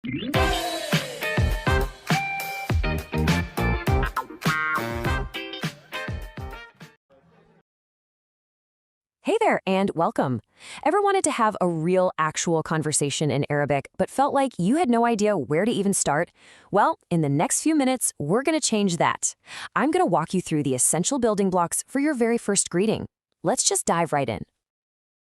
Hey there, and welcome. Ever wanted to have a real, actual conversation in Arabic, but felt like you had no idea where to even start? Well, in the next few minutes, we're going to change that. I'm going to walk you through the essential building blocks for your very first greeting. Let's just dive right in.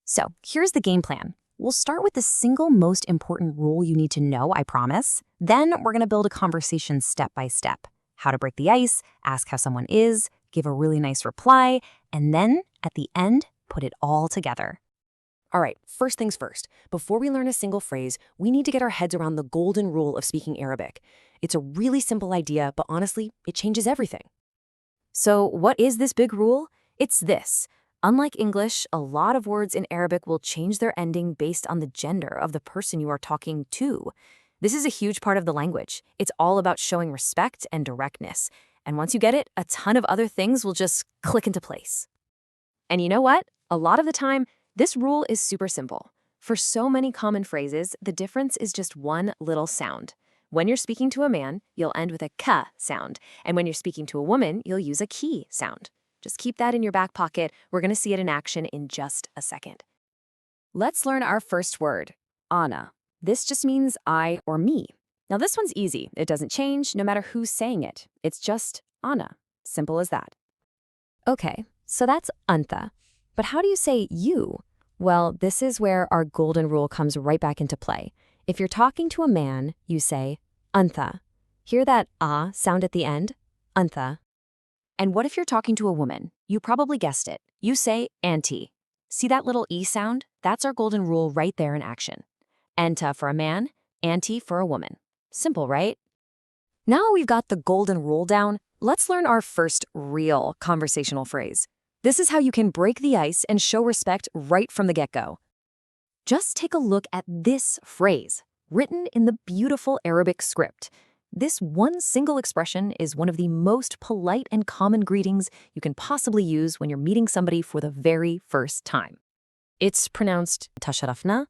So, here's the game plan. We'll start with the single most important rule you need to know, I promise. Then we're going to build a conversation step by step. How to break the ice, ask how someone is, give a really nice reply, and then, at the end, put it all together. All right, first things first. Before we learn a single phrase, we need to get our heads around the golden rule of speaking Arabic. It's a really simple idea, but honestly, it changes everything. So what is this big rule? It's this. Unlike English, a lot of words in Arabic will change their ending based on the gender of the person you are talking to. This is a huge part of the language. It's all about showing respect and directness. And once you get it, a ton of other things will just click into place. And you know what? A lot of the time, this rule is super simple. For so many common phrases, the difference is just one little sound. When you're speaking to a man, you'll end with a k sound, and when you're speaking to a woman, you'll use a ki sound. Just keep that in your back pocket. We're going to see it in action in just a second. Let's learn our first word, ana. This just means I or me. Now this one's easy. It doesn't change no matter who's saying it. It's just ana. Simple as that. Okay, so that's anta. But how do you say you? Well, this is where our golden rule comes right back into play. If you're talking to a man, you say anta. Hear that ah sound at the end? Anta. And what if you're talking to a woman? You probably guessed it. You say anti. See that little e sound? That's our golden rule right there in action. Anta for a man, anti for a woman. Simple, right? Now we've got the golden rule down, let's learn our first real conversational phrase. This is how you can break the ice and show respect right from the get-go. Just take a look at this phrase, written in the beautiful Arabic script. This one single expression is one of the most polite and common greetings you can possibly use when you're meeting somebody for the very first time. It's pronounced tasharafna,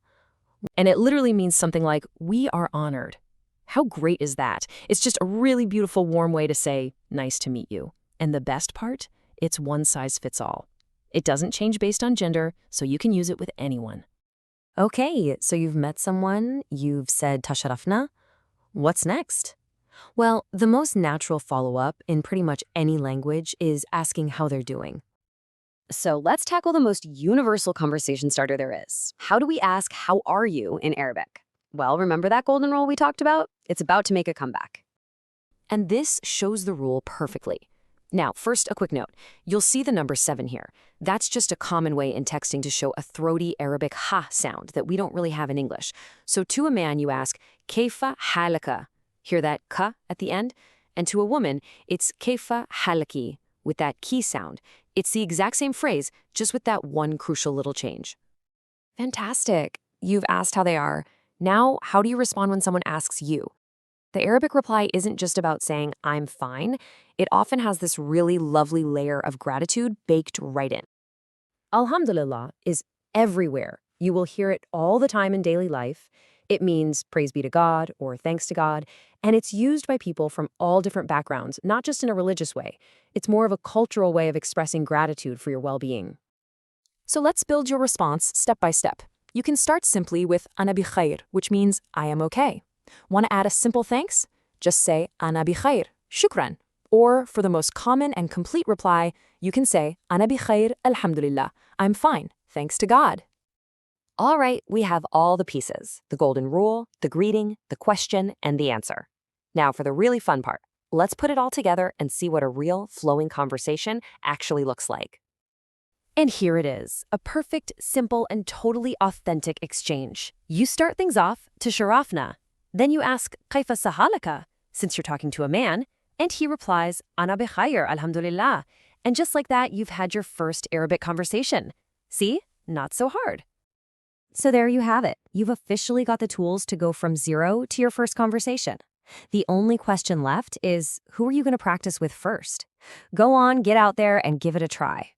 and it literally means something like, we are honored. How great is that? It's just a really beautiful, warm way to say, nice to meet you. And the best part? It's one size fits all. It doesn't change based on gender, so you can use it with anyone. Okay, so you've met someone, you've said tasharafna. What's next? Well, the most natural follow-up in pretty much any language is asking how they're doing. So let's tackle the most universal conversation starter there is. How do we ask, how are you in Arabic? Well, remember that golden rule we talked about? It's about to make a comeback. And this shows the rule perfectly. Now, first, a quick note. You'll see the number 7 here. That's just a common way in texting to show a throaty Arabic ha sound that we don't really have in English. So to a man, you ask, kaifa halaka. Hear that ka at the end? And to a woman, it's kaifa halaki with that ki sound. It's the exact same phrase, just with that one crucial little change. Fantastic. You've asked how they are. Now, how do you respond when someone asks you? The Arabic reply isn't just about saying, I'm fine. It often has this really lovely layer of gratitude baked right in. Alhamdulillah is everywhere. You will hear it all the time in daily life. It means praise be to God or thanks to God, and it's used by people from all different backgrounds, not just in a religious way. It's more of a cultural way of expressing gratitude for your well-being. So let's build your response step by step. You can start simply with ana bi khair, which means I am okay. Want to add a simple thanks? Just say ana bi khair, shukran. Or for the most common and complete reply, you can say ana bi khair, alhamdulillah. I'm fine, thanks to God. All right, we have all the pieces, the golden rule, the greeting, the question, and the answer. Now for the really fun part. Let's put it all together and see what a real flowing conversation actually looks like. And here it is, a perfect, simple, and totally authentic exchange. You start things off to sharafna. Then you ask, kaifa sahalaka, since you're talking to a man, and he replies, ana bi khair, alhamdulillah. And just like that, you've had your first Arabic conversation. See? Not so hard. So there you have it. You've officially got the tools to go from 0 to your first conversation. The only question left is, who are you going to practice with first? Go on, get out there, and give it a try.